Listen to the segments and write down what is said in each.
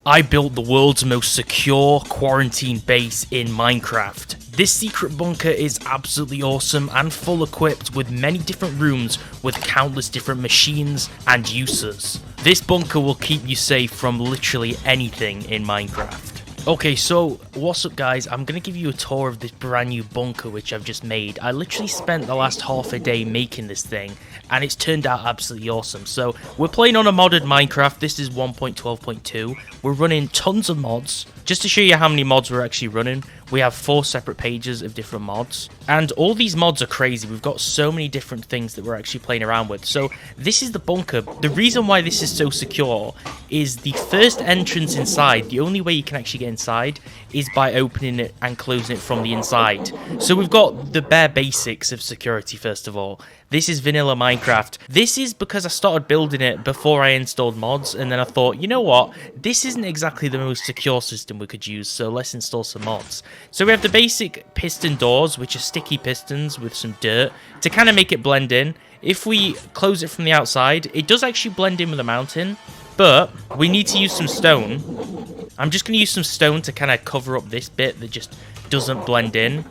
I built the world's most secure quarantine base in Minecraft. This secret bunker is absolutely awesome and full equipped with many different rooms with countless different machines and uses. This bunker will keep you safe from literally anything in Minecraft. Okay, so what's up guys, I'm going to give you a tour of this brand new bunker which I've just made. I literally spent the last half a day making this thing and it's turned out absolutely awesome. So we're playing on a modded Minecraft, this is 1.12.2, we're running tons of mods. Just to show you how many mods we're actually running, we have 4 separate pages of different mods. And all these mods are crazy, we've got so many different things that we're actually playing around with. So this is the bunker. The reason why this is so secure is the first entrance inside, the only way you can actually get inside is by opening it and closing it from the inside. So we've got the bare basics of security first of all. This is vanilla Minecraft. This is because I started building it before I installed mods, and then I thought, you know what, this isn't exactly the most secure system we could use, so let's install some mods. So we have the basic piston doors, which are sticky pistons with some dirt to kind of make it blend in. If we close it from the outside, it does actually blend in with the mountain, but we need to use some stone. I'm just going to use some stone to kind of cover up this bit that just doesn't blend in.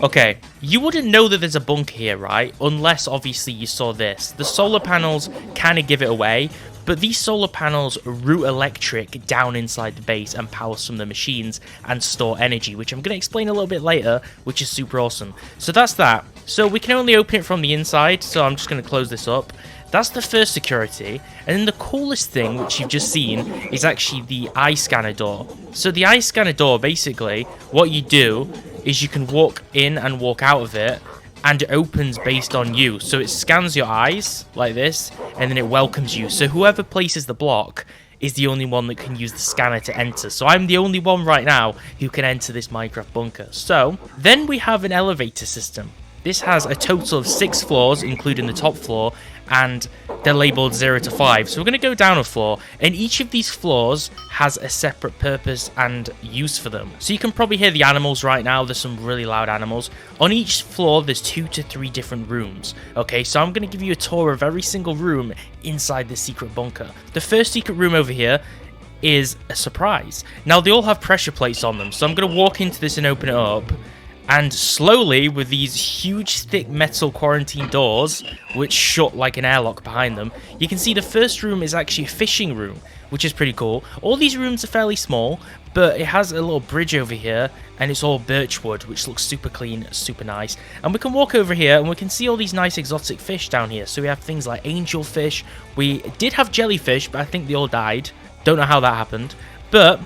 Okay, you wouldn't know that there's a bunker here, right? Unless, obviously, you saw this. The solar panels kind of give it away, but these solar panels route electric down inside the base and power some of the machines and store energy, which I'm going to explain a little bit later, which is super awesome. So that's that. So we can only open it from the inside, so I'm just going to close this up. That's the first security, and then the coolest thing, which you've just seen, is actually the eye scanner door. So the eye scanner door, basically, what you do is you can walk in and walk out of it, and it opens based on you. So it scans your eyes, like this, and then it welcomes you. So whoever places the block is the only one that can use the scanner to enter. So I'm the only one right now who can enter this Minecraft bunker. So then we have an elevator system. This has a total of 6 floors, including the top floor, and they're labeled 0 to 5. So we're going to go down a floor, and each of these floors has a separate purpose and use for them. So you can probably hear the animals right now. There's some really loud animals. On each floor, there's 2 to 3 different rooms. Okay, so I'm going to give you a tour of every single room inside the secret bunker. The first secret room over here is a surprise. Now, they all have pressure plates on them, so I'm going to walk into this and open it up. And slowly, with these huge thick metal quarantine doors, which shut like an airlock behind them, you can see the first room is actually a fishing room, which is pretty cool. All these rooms are fairly small, but it has a little bridge over here, and it's all birch wood, which looks super clean, super nice. And we can walk over here, and we can see all these nice exotic fish down here. So we have things like angelfish. We did have jellyfish, but I think they all died. Don't know how that happened. But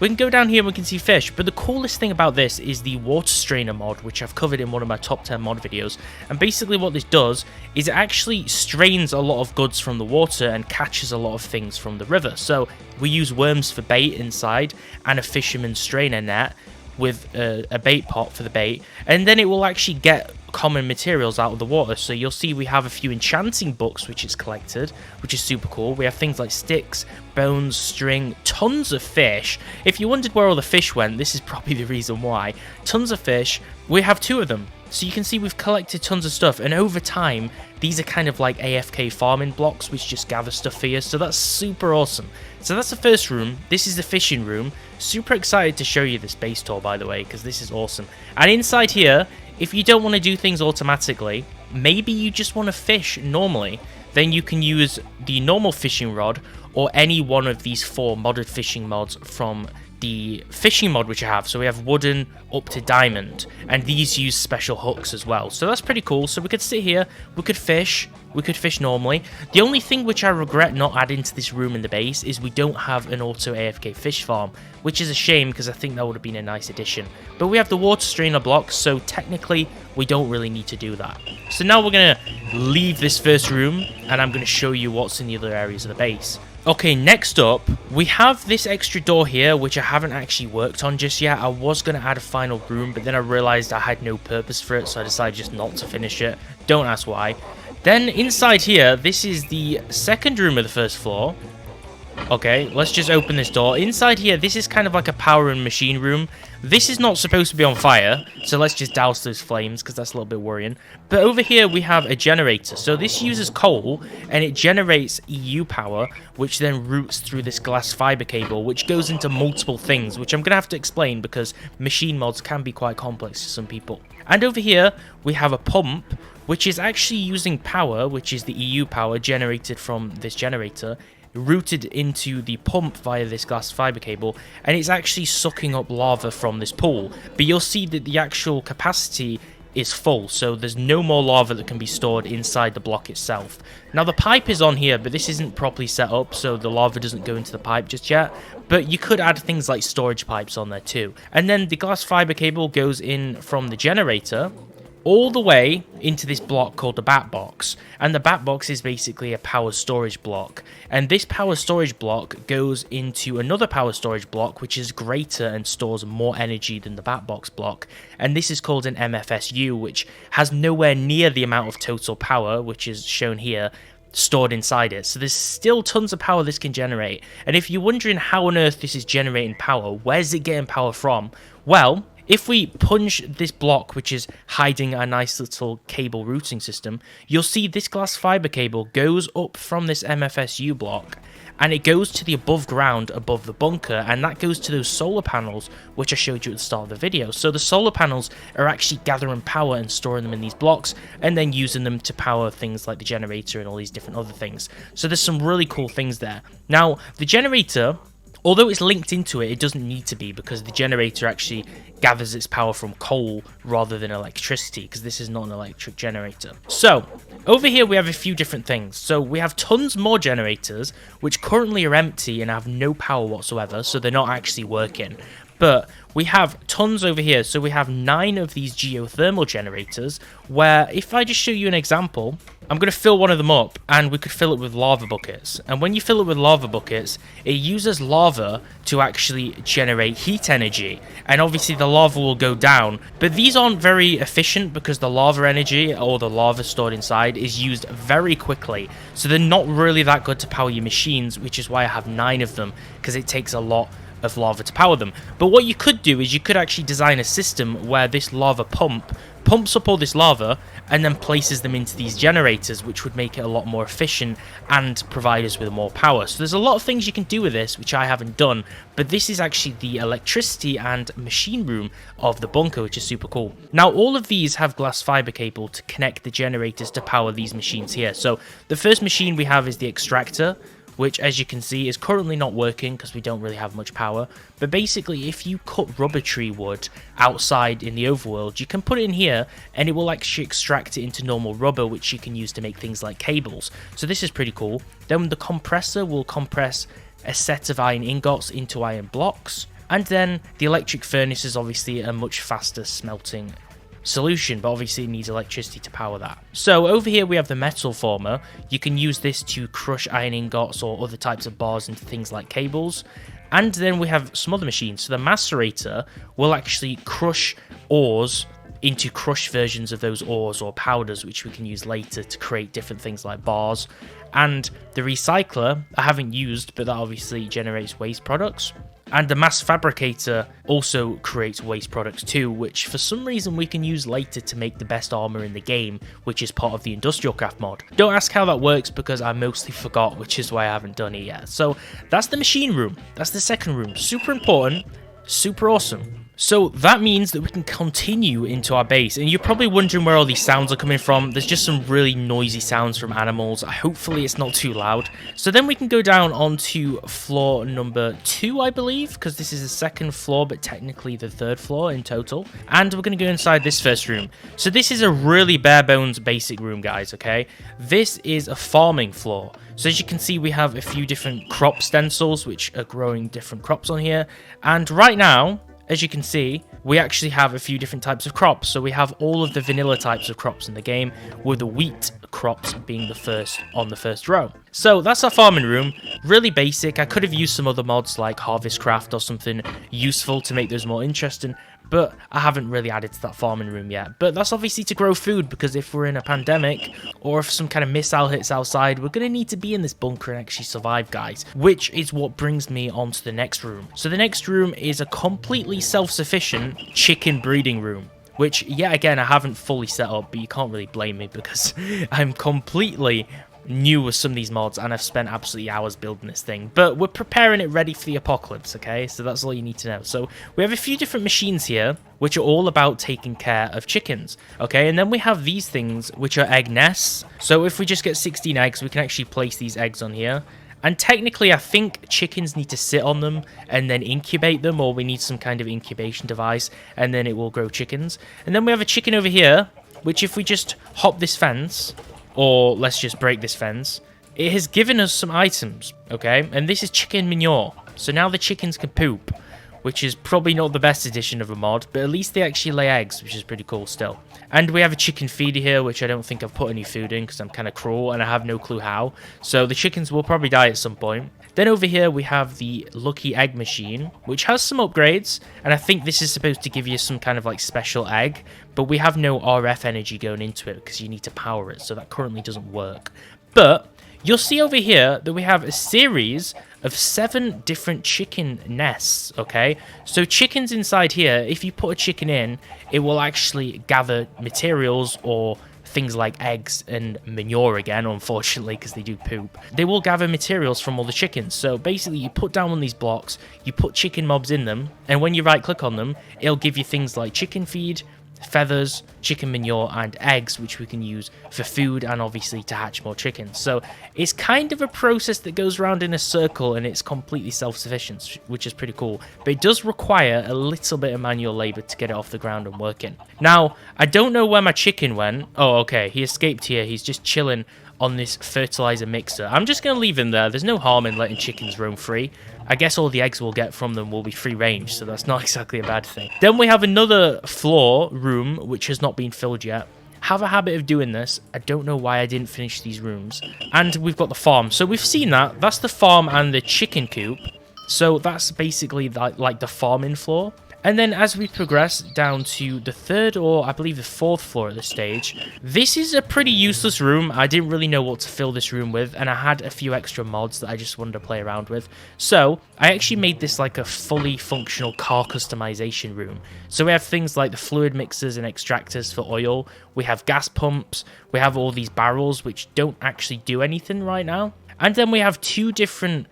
we can go down here and we can see fish, but the coolest thing about this is the water strainer mod, which I've covered in one of my top 10 mod videos. And basically what this does is it actually strains a lot of goods from the water and catches a lot of things from the river. So we use worms for bait inside and a fisherman's strainer net with a bait pot for the bait, and then it will actually get common materials out of the water. So you'll see we have a few enchanting books which is collected, which is super cool. We have things like sticks, bones, string, tons of fish. If you wondered where all the fish went, this is probably the reason why. Tons of fish. We have 2 of them. So you can see we've collected tons of stuff, and over time these are kind of like AFK farming blocks which just gather stuff for you. So that's super awesome. So that's the first room. This is the fishing room. Super excited to show you this base tour, by the way, because this is awesome. And inside here, if you don't want to do things automatically, maybe you just want to fish normally, then you can use the normal fishing rod or any one of these 4 modded fishing mods from the fishing mod which I have. So we have wooden up to diamond, and these use special hooks as well. So that's pretty cool. So we could sit here, we could fish normally. The only thing which I regret not adding to this room in the base is we don't have an auto AFK fish farm, which is a shame because I think that would have been a nice addition. But we have the water strainer blocks, so technically we don't really need to do that. So now we're going to leave this first room, and I'm going to show you what's in the other areas of the base. Okay, next up, we have this extra door here, which I haven't actually worked on just yet. I was going to add a final room, but then I realized I had no purpose for it, so I decided just not to finish it. Don't ask why. Then inside here, this is the second room of the first floor. Okay, let's just open this door. Inside here, this is kind of like a power and machine room. This is not supposed to be on fire, so let's just douse those flames, because that's a little bit worrying. But over here, we have a generator. So this uses coal, and it generates EU power, which then routes through this glass fiber cable, which goes into multiple things, which I'm going to have to explain, because machine mods can be quite complex to some people. And over here, we have a pump, which is actually using power, which is the EU power generated from this generator, routed into the pump via this glass fiber cable, and it's actually sucking up lava from this pool. But you'll see that the actual capacity is full, so there's no more lava that can be stored inside the block itself. Now the pipe is on here, but this isn't properly set up, so the lava doesn't go into the pipe just yet. But you could add things like storage pipes on there too. And then the glass fiber cable goes in from the generator all the way into this block called the bat box, and the bat box is basically a power storage block, and this power storage block goes into another power storage block which is greater and stores more energy than the bat box block, and this is called an MFSU, which has nowhere near the amount of total power, which is shown here, stored inside it. So there's still tons of power this can generate, and if you're wondering how on earth this is generating power, where's it getting power from? Well, if we punch this block, which is hiding a nice little cable routing system, you'll see this glass fiber cable goes up from this MFSU block, and it goes to the above ground above the bunker, and that goes to those solar panels, which I showed you at the start of the video. So the solar panels are actually gathering power and storing them in these blocks, and then using them to power things like the generator and all these different other things. So there's some really cool things there. Now, the generator, although it's linked into it, it doesn't need to be, because the generator actually gathers its power from coal rather than electricity, because this is not an electric generator. So, over here we have a few different things. So we have tons more generators, which currently are empty and have no power whatsoever, so they're not actually working. But we have tons over here. So we have 9 of these geothermal generators, where if I just show you an example, I'm going to fill one of them up, and we could fill it with lava buckets. And when you fill it with lava buckets, it uses lava to actually generate heat energy. And obviously the lava will go down. But these aren't very efficient, because the lava energy, or the lava stored inside, is used very quickly. So they're not really that good to power your machines, which is why I have 9 of them, because it takes a lot of lava to power them. But what you could do is you could actually design a system where this lava pump pumps up all this lava and then places them into these generators, which would make it a lot more efficient and provide us with more power. So there's a lot of things you can do with this, which I haven't done, but this is actually the electricity and machine room of the bunker, which is super cool. Now, all of these have glass fiber cable to connect the generators to power these machines here. So the first machine we have is the extractor, which, as you can see, is currently not working because we don't really have much power. But basically, if you cut rubber tree wood outside in the overworld, you can put it in here and it will actually extract it into normal rubber, which you can use to make things like cables. So this is pretty cool. Then the compressor will compress a set of iron ingots into iron blocks. And then the electric furnace is obviously a much faster smelting solution, but obviously it needs electricity to power that. So over here we have the metal former. You can use this to crush iron ingots or other types of bars into things like cables. And then we have some other machines. So the macerator will actually crush ores into crushed versions of those ores or powders, which we can use later to create different things like bars. And the recycler I haven't used, but that obviously generates waste products. And the mass fabricator also creates waste products too, which for some reason we can use later to make the best armor in the game, which is part of the industrial craft mod. Don't ask how that works because I mostly forgot, which is why I haven't done it yet. So that's the machine room. That's the second room. Super important, super awesome. So that means that we can continue into our base, and you're probably wondering where all these sounds are coming from. There's just some really noisy sounds from animals. Hopefully it's not too loud. So then we can go down onto floor number 2, I believe, because this is the second floor, but technically the third floor in total. And we're going to go inside this first room. So this is a really bare bones basic room, guys, okay? This is a farming floor. So as you can see, we have a few different crop stencils, which are growing different crops on here. And right now, as you can see, we actually have a few different types of crops. So we have all of the vanilla types of crops in the game, with the wheat, crops being the first on the first row. So that's our farming room, really basic. I could have used some other mods like Harvest Craft or something useful to make those more interesting, but I haven't really added to that farming room yet. But that's obviously to grow food, because if we're in a pandemic or if some kind of missile hits outside, we're going to need to be in this bunker and actually survive, guys. Which is what brings me on to the next room. So the next room is a completely self-sufficient chicken breeding room, which, yeah, again, I haven't fully set up, but you can't really blame me because I'm completely new with some of these mods and I've spent absolutely hours building this thing. But we're preparing it ready for the apocalypse, okay? So that's all you need to know. So we have a few different machines here, which are all about taking care of chickens, okay? And then we have these things, which are egg nests. So if we just get 16 eggs, we can actually place these eggs on here. And technically, I think chickens need to sit on them and then incubate them, or we need some kind of incubation device, and then it will grow chickens. And then we have a chicken over here, which if we just hop this fence, or let's just break this fence, it has given us some items, okay? And this is chicken manure. So now the chickens can poop, which is probably not the best addition of a mod, but at least they actually lay eggs, which is pretty cool still. And we have a chicken feeder here, which I don't think I've put any food in because I'm kind of cruel and I have no clue how. So the chickens will probably die at some point. Then over here we have the Lucky Egg Machine, which has some upgrades, and I think this is supposed to give you some kind of like special egg, but we have no RF energy going into it because you need to power it, so that currently doesn't work. But you'll see over here that we have a series of 7 different chicken nests, okay? So chickens inside here, if you put a chicken in, it will actually gather materials or things like eggs and manure again, unfortunately, because they do poop. They will gather materials from all the chickens. So basically, you put down one of these blocks, you put chicken mobs in them, and when you right-click on them, it'll give you things like chicken feed, feathers, chicken manure, and eggs, which we can use for food and obviously to hatch more chickens. So it's kind of a process that goes around in a circle and it's completely self-sufficient, which is pretty cool. But it does require a little bit of manual labor to get it off the ground and working. Now, I don't know where my chicken went. Oh, okay, he escaped here. He's just chilling on this fertilizer mixer. I'm just going to leave him there. There's no harm in letting chickens roam free. I guess all the eggs we'll get from them will be free range, so that's not exactly a bad thing. Then we have another floor room, which has not been filled yet. Have a habit of doing this. I don't know why I didn't finish these rooms. And we've got the farm. So we've seen that. That's the farm and the chicken coop. So that's basically like the farming floor. And then as we progress down to the 3rd or I believe the 4th floor at this stage, this is a pretty useless room. I didn't really know what to fill this room with, and I had a few extra mods that I just wanted to play around with. So I actually made this like a fully functional car customization room. So we have things like the fluid mixers and extractors for oil. We have gas pumps. We have all these barrels which don't actually do anything right now. And then we have 2 different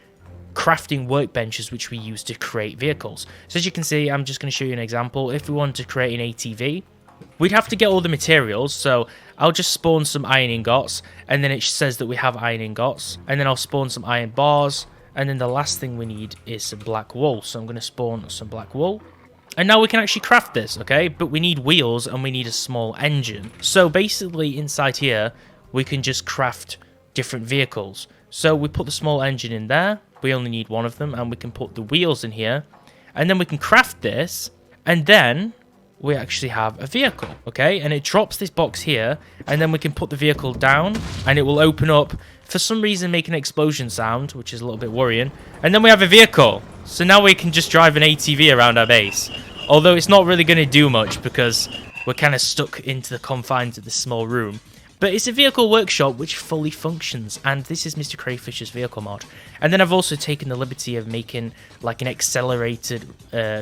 crafting workbenches which we use to create vehicles. So as you can see, I'm just going to show you an example. If we wanted to create an ATV, we'd have to get all the materials. So I'll just spawn some iron ingots, and then it says that we have iron ingots, and then I'll spawn some iron bars, and then the last thing we need is some black wool. So I'm going to spawn some black wool. And now we can actually craft this, okay? But we need wheels and we need a small engine. So basically inside here, we can just craft different vehicles. So we put the small engine in there. We only need one of them, and we can put the wheels in here, and then we can craft this, and then we actually have a vehicle, okay? And it drops this box here, and then we can put the vehicle down, and it will open up, for some reason make an explosion sound, which is a little bit worrying, and then we have a vehicle. So now we can just drive an ATV around our base, although it's not really going to do much because we're kind of stuck into the confines of this small room. But it's a vehicle workshop which fully functions, and this is Mr. Crayfish's vehicle mod. And then I've also taken the liberty of making like an accelerated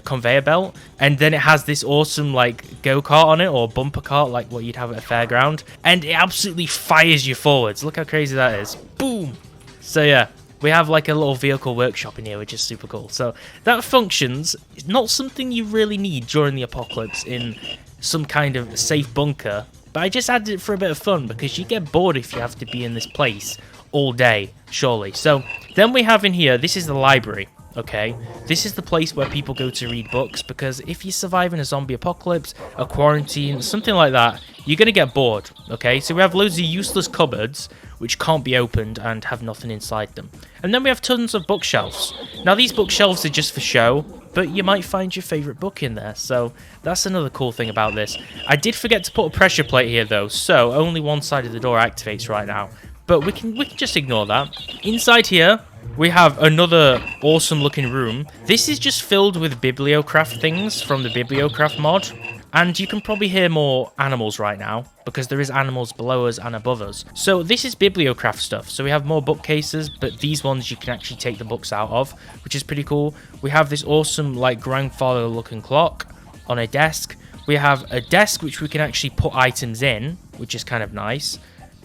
conveyor belt, and then it has this awesome like go-kart on it, or bumper cart like what you'd have at a fairground, and it absolutely fires you forwards. Look how crazy that is. Boom! So yeah, we have like a little vehicle workshop in here, which is super cool. So that functions. It's not something you really need during the apocalypse in some kind of safe bunker, but I just added it for a bit of fun because you get bored if you have to be in this place all day, surely. So then we have in here, this is the library, okay? This is the place where people go to read books, because if you survive in a zombie apocalypse, a quarantine, something like that, you're going to get bored, okay? So we have loads of useless cupboards, which can't be opened and have nothing inside them. And then we have tons of bookshelves. Now, these bookshelves are just for show, but you might find your favourite book in there. So that's another cool thing about this. I did forget to put a pressure plate here, though, so only one side of the door activates right now. But we can just ignore that. Inside here, we have another awesome looking room. This is just filled with bibliocraft things from the bibliocraft mod. And you can probably hear more animals right now, because there is animals below us and above us. So this is bibliocraft stuff. So we have more bookcases, but these ones you can actually take the books out of, which is pretty cool. We have this awesome, like, grandfather looking clock on a desk. We have a desk which we can actually put items in, which is kind of nice.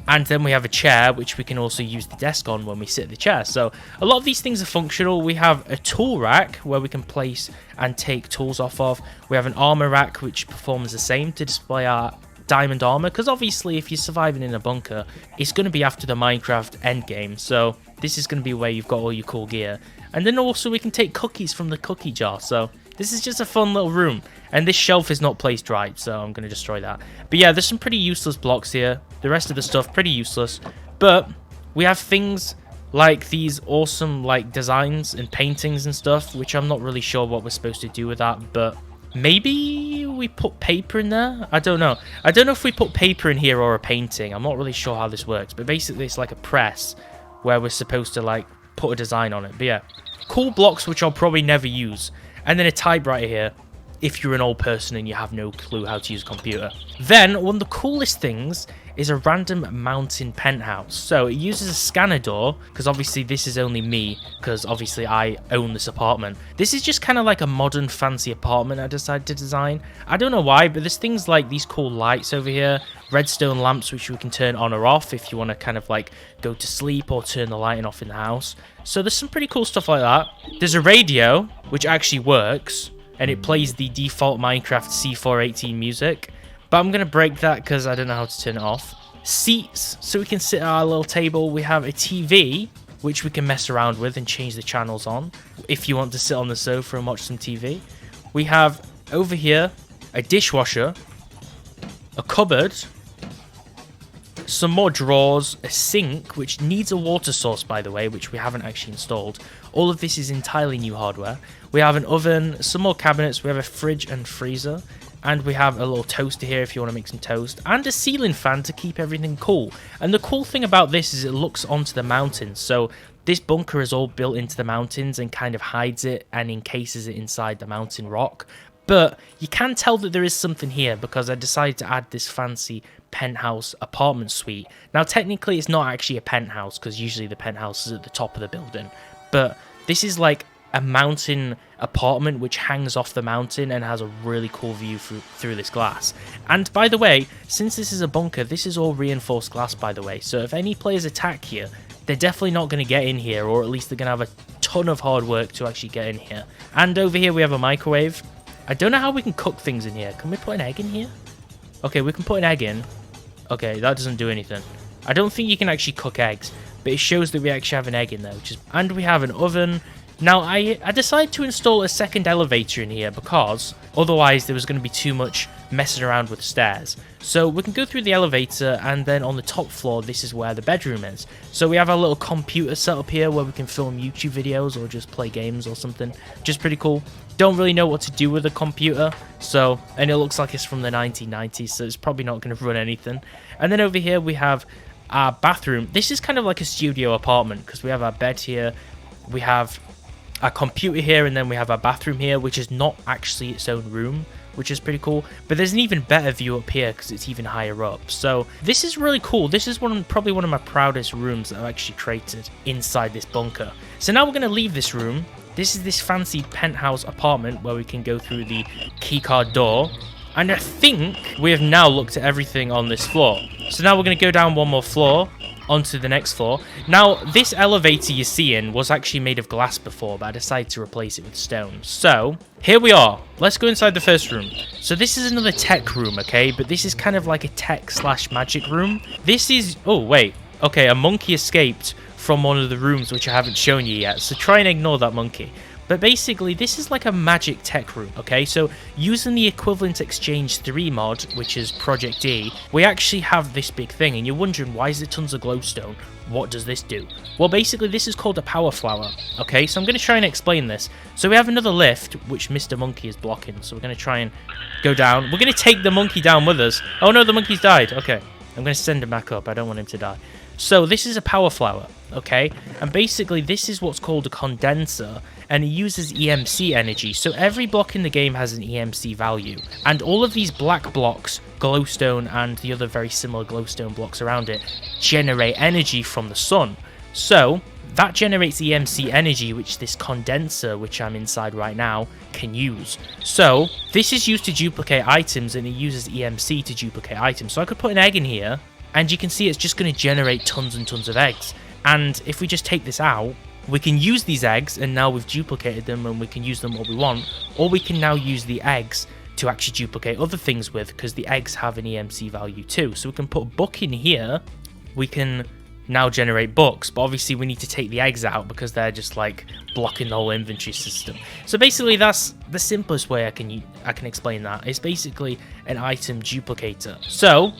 And then we have a chair, which we can also use the desk on when we sit in the chair. So a lot of these things are functional. We have a tool rack where we can place and take tools off of. We have an armor rack, which performs the same to display our diamond armor. Because obviously, if you're surviving in a bunker, it's going to be after the Minecraft endgame. So this is going to be where you've got all your cool gear. And then also we can take cookies from the cookie jar. So this is just a fun little room. And this shelf is not placed right, so I'm going to destroy that. But yeah, there's some pretty useless blocks here. The rest of the stuff, pretty useless. But we have things like these awesome like designs and paintings and stuff, which I'm not really sure what we're supposed to do with that. But maybe we put paper in there? I don't know. I don't know if we put paper in here or a painting. I'm not really sure how this works. But basically, it's like a press where we're supposed to like put a design on it. But yeah, cool blocks, which I'll probably never use. And then a typewriter here, if you're an old person and you have no clue how to use a computer. Then, one of the coolest things is a random mountain penthouse. So, it uses a scanner door, because obviously this is only me, because obviously I own this apartment. This is just kind of like a modern fancy apartment I decided to design. I don't know why, but there's things like these cool lights over here, redstone lamps which we can turn on or off if you want to kind of like go to sleep or turn the lighting off in the house. So there's some pretty cool stuff like that. There's a radio, which actually works, and it plays the default Minecraft C418 music. But I'm going to break that because I don't know how to turn it off. Seats, so we can sit at our little table. We have a TV, which we can mess around with and change the channels on if you want to sit on the sofa and watch some TV. We have, over here, a dishwasher, a cupboard, some more drawers, a sink, which needs a water source, by the way, which we haven't actually installed. All of this is entirely new hardware. We have an oven, some more cabinets, we have a fridge and freezer, and we have a little toaster here if you want to make some toast, and a ceiling fan to keep everything cool. And the cool thing about this is it looks onto the mountains, so this bunker is all built into the mountains and kind of hides it and encases it inside the mountain rock. But you can tell that there is something here because I decided to add this fancy penthouse apartment suite. Now, technically, it's not actually a penthouse because usually the penthouse is at the top of the building. But this is like a mountain apartment which hangs off the mountain and has a really cool view through this glass. And by the way, since this is a bunker, this is all reinforced glass, by the way. So if any players attack here, they're definitely not going to get in here, or at least they're going to have a ton of hard work to actually get in here. And over here we have a microwave. I don't know how we can cook things in here. Can we put an egg in here? Okay, we can put an egg in. Okay, that doesn't do anything. I don't think you can actually cook eggs, but it shows that we actually have an egg in there. And we have an oven. Now, I decided to install a second elevator in here because otherwise there was going to be too much messing around with stairs. So we can go through the elevator, and then on the top floor, this is where the bedroom is. So we have our little computer set up here where we can film YouTube videos or just play games or something, which is pretty cool. Don't really know what to do with a computer, and it looks like it's from the 1990s, so it's probably not going to run anything. And then over here we have our bathroom. This is kind of like a studio apartment because we have our bed here, we have our computer here, and then we have our bathroom here, which is not actually its own room, which is pretty cool. But there's an even better view up here because it's even higher up. So this is really cool. This is probably one of my proudest rooms that I've actually created inside this bunker. So now we're going to leave this room. This is this fancy penthouse apartment where we can go through the keycard door. And I think we have now looked at everything on this floor. So now we're going to go down one more floor onto the next floor. Now, this elevator you're seeing was actually made of glass before, but I decided to replace it with stone. So, here we are. Let's go inside the first room. So this is another tech room, okay? But this is kind of like a tech/magic room. This is... Oh, wait. Okay, a monkey escaped from one of the rooms which I haven't shown you yet, so try and ignore that monkey. But basically, this is like a magic tech room, okay? So using the Equivalent Exchange 3 mod, which is Project E, we actually have this big thing, and you're wondering, why is there tons of glowstone? What does this do? Well, basically, this is called a power flower, okay? So I'm going to try and explain this. So we have another lift, which Mr. Monkey is blocking, so we're going to try and go down. We're going to take the monkey down with us. Oh no, the monkey's died. Okay, I'm going to send him back up. I don't want him to die. So this is a power flower, okay? And basically, this is what's called a condenser, and it uses EMC energy. So every block in the game has an EMC value, and all of these black blocks, glowstone and the other very similar glowstone blocks around it, generate energy from the sun. So that generates EMC energy, which this condenser, which I'm inside right now, can use. So this is used to duplicate items, and it uses EMC to duplicate items. So I could put an egg in here, and you can see it's just going to generate tons and tons of eggs. And if we just take this out, we can use these eggs, and now we've duplicated them, and we can use them what we want. Or we can now use the eggs to actually duplicate other things with, because the eggs have an EMC value too. So we can put a book in here. We can now generate books, but obviously we need to take the eggs out because they're just like blocking the whole inventory system. So basically, that's the simplest way I can explain that. It's basically an item duplicator. So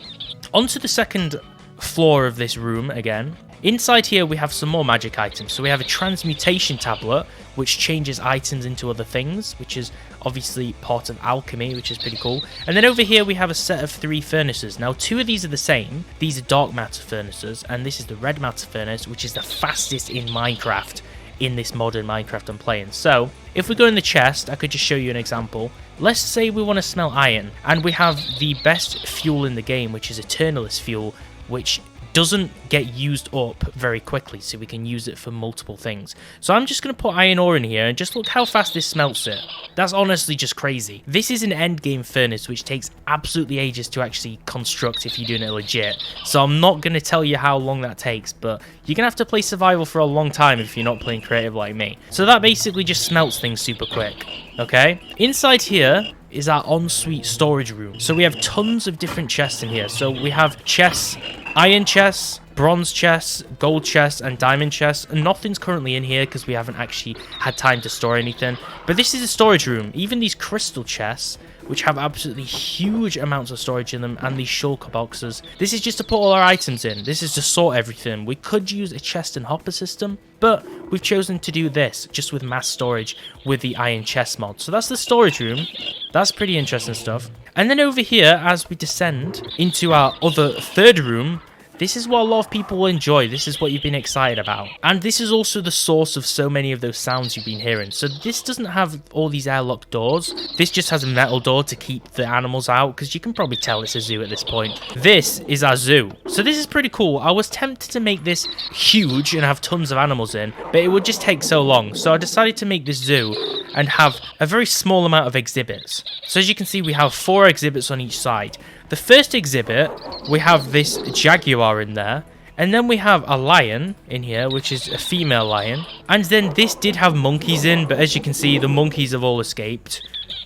onto the second floor of this room again. Inside here we have some more magic items. So we have a transmutation tablet, which changes items into other things, which is obviously part of alchemy, which is pretty cool. And then over here we have a set of 3 furnaces. Now 2 of these are the same. These are dark matter furnaces, and this is the red matter furnace, which is the fastest in Minecraft, in this modern Minecraft I'm playing. So if we go in the chest, I could just show you an example. Let's say we want to smelt iron, and we have the best fuel in the game, which is Eternalist fuel, which doesn't get used up very quickly, so we can use it for multiple things. So I'm just going to put iron ore in here, and just look how fast this smelts it. That's honestly just crazy. This is an end game furnace, which takes absolutely ages to actually construct if you're doing it legit. So I'm not going to tell you how long that takes, but you're going to have to play survival for a long time if you're not playing creative like me. So that basically just smelts things super quick, okay? Inside here is our ensuite storage room. So we have tons of different chests in here. So we have chests, iron chests, bronze chests, gold chests, and diamond chests. And nothing's currently in here because we haven't actually had time to store anything. But this is a storage room. Even these crystal chests, which have absolutely huge amounts of storage in them, and these shulker boxes. This is just to put all our items in. This is to sort everything. We could use a chest and hopper system, but we've chosen to do this just with mass storage with the iron chest mod. So that's the storage room. That's pretty interesting stuff. And then over here, as we descend into our other third room, this is what a lot of people will enjoy. This is what you've been excited about. And this is also the source of so many of those sounds you've been hearing. So this doesn't have all these airlock doors. This just has a metal door to keep the animals out, because you can probably tell it's a zoo at this point. This is our zoo. So this is pretty cool. I was tempted to make this huge and have tons of animals in, but it would just take so long. So I decided to make this zoo and have a very small amount of exhibits. So as you can see, we have 4 exhibits on each side. The first exhibit, we have this jaguar in there, and then we have a lion in here, which is a female lion, and then this did have monkeys in, but as you can see, the monkeys have all escaped.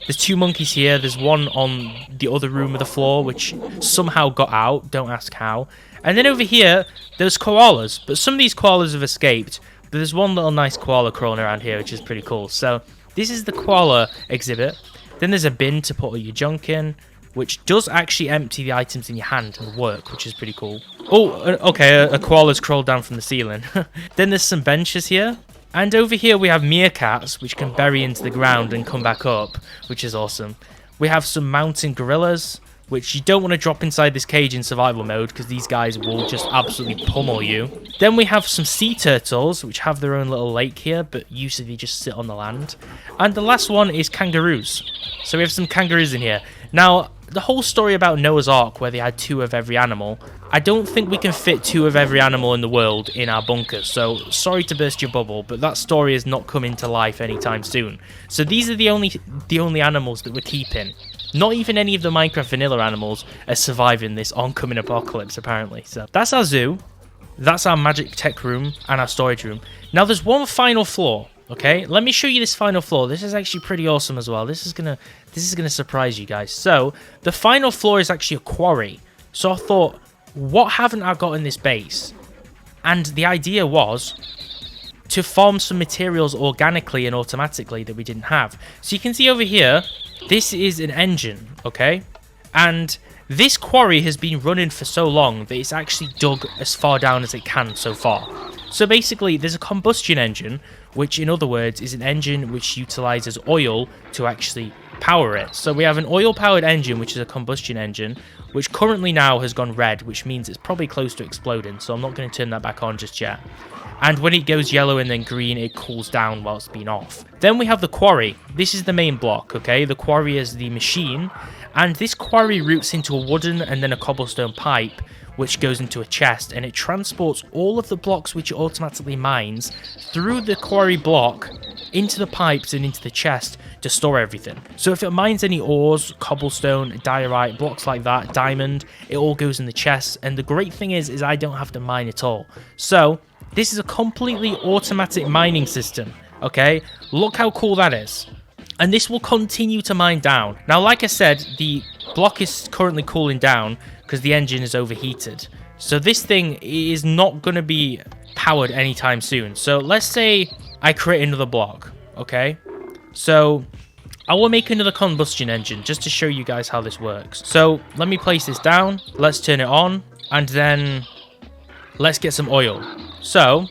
There's 2 monkeys here. There's one on the other room of the floor, which somehow got out. Don't ask how. And then over here, there's koalas, but some of these koalas have escaped, but there's one little nice koala crawling around here, which is pretty cool. So this is the koala exhibit. Then there's a bin to put all your junk in, which does actually empty the items in your hand and work, which is pretty cool. Oh, okay, a koala's crawled down from the ceiling. Then there's some benches here. And over here we have meerkats, which can bury into the ground and come back up, which is awesome. We have some mountain gorillas, which you don't want to drop inside this cage in survival mode, because these guys will just absolutely pummel you. Then we have some sea turtles, which have their own little lake here, but usually they just sit on the land. And the last one is kangaroos. So we have some kangaroos in here. Now, the whole story about Noah's Ark, where they had 2 of every animal, I don't think we can fit 2 of every animal in the world in our bunkers. So sorry to burst your bubble, but that story is not coming to life anytime soon. So these are the only animals that we're keeping. Not even any of the Minecraft vanilla animals are surviving this oncoming apocalypse, apparently. So that's our zoo. That's our magic tech room and our storage room. Now there's one final floor. Okay, let me show you this final floor. This is actually pretty awesome as well. This is gonna surprise you guys. So the final floor is actually a quarry. So I thought, what haven't I got in this base? And the idea was, to farm some materials organically and automatically that we didn't have. So you can see over here, this is an engine, okay? And this quarry has been running for so long that it's actually dug as far down as it can so far. So basically, there's a combustion engine, which in other words is an engine which utilizes oil to actually power it. So we have an oil-powered engine, which is a combustion engine, which currently now has gone red, which means it's probably close to exploding. So I'm not going to turn that back on just yet. And when it goes yellow and then green, it cools down while it's been off. Then we have the quarry. This is the main block, okay? The quarry is the machine, and this quarry routes into a wooden and then a cobblestone pipe, which goes into a chest, and it transports all of the blocks which it automatically mines through the quarry block into the pipes and into the chest to store everything. So if it mines any ores, cobblestone, diorite, blocks like that, diamond, it all goes in the chest. And the great thing is I don't have to mine at all. So this is a completely automatic mining system, okay? Look how cool that is. And this will continue to mine down. Now, like I said, the block is currently cooling down because the engine is overheated. So this thing is not going to be powered anytime soon. So let's say I create another block, okay? So I will make another combustion engine just to show you guys how this works. So let me place this down. Let's turn it on. And then let's get some oil. So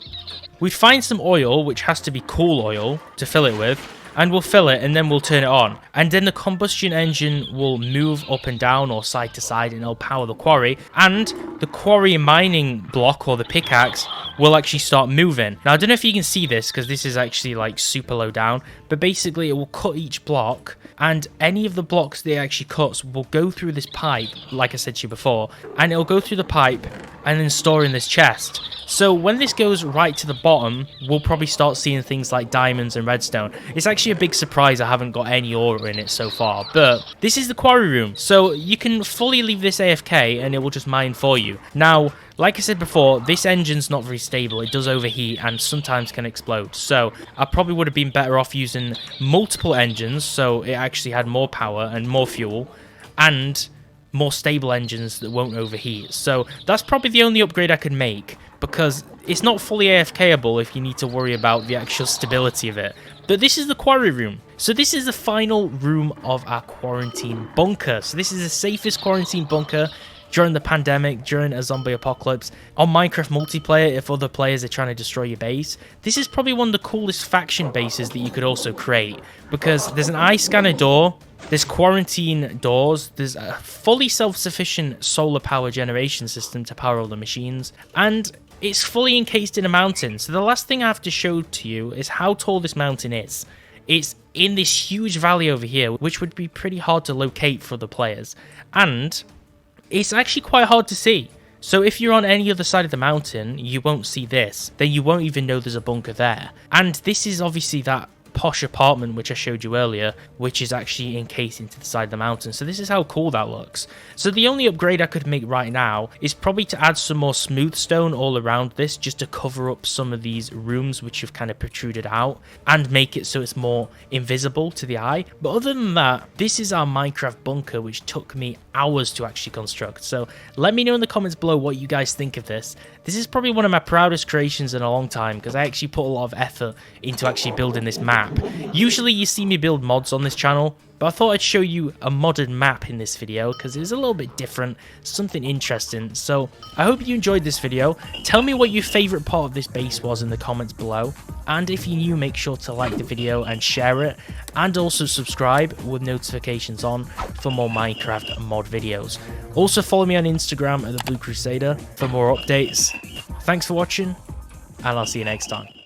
we find some oil, which has to be cool oil to fill it with. And we'll fill it and then we'll turn it on. And then the combustion engine will move up and down or side to side and it'll power the quarry. And the quarry mining block or the pickaxe will actually start moving. Now, I don't know if you can see this because this is actually like super low down. But basically it will cut each block. And any of the blocks that it actually cuts will go through this pipe, like I said to you before. And it'll go through the pipe and then store in this chest. So when this goes right to the bottom, we'll probably start seeing things like diamonds and redstone. It's actually a big surprise I haven't got any ore in it so far, but this is the quarry room. So you can fully leave this AFK and it will just mine for you. Now, like I said before, this engine's not very stable. It does overheat and sometimes can explode. So I probably would have been better off using multiple engines so it actually had more power and more fuel and more stable engines that won't overheat. So that's probably the only upgrade I could make, because it's not fully AFKable if you need to worry about the actual stability of it. But this is the quarry room. So this is the final room of our quarantine bunker. So this is the safest quarantine bunker during the pandemic, during a zombie apocalypse. On Minecraft multiplayer, if other players are trying to destroy your base, this is probably one of the coolest faction bases that you could also create, because there's an eye scanner door, there's quarantine doors, there's a fully self-sufficient solar power generation system to power all the machines, and it's fully encased in a mountain. So the last thing I have to show to you is how tall this mountain is. It's in this huge valley over here, which would be pretty hard to locate for the players. And it's actually quite hard to see. So if you're on any other side of the mountain, you won't see this. Then you won't even know there's a bunker there. And this is obviously that posh apartment which I showed you earlier, which is actually encased into the side of the mountain. So this is how cool that looks. So the only upgrade I could make right now is probably to add some more smooth stone all around this, just to cover up some of these rooms which have kind of protruded out and make it so it's more invisible to the eye. But other than that, this is our Minecraft bunker, which took me hours to actually construct. So let me know in the comments below what you guys think of this. This is probably one of my proudest creations in a long time, because I actually put a lot of effort into actually building this map. Usually you see me build mods on this channel, but I thought I'd show you a modded map in this video because it's a little bit different, something interesting. So I hope you enjoyed this video. Tell me what your favorite part of this base was in the comments below. And if you're new, make sure to like the video and share it. And also subscribe with notifications on for more Minecraft mod videos. Also follow me on Instagram at thebluecrusader for more updates. Thanks for watching, and I'll see you next time.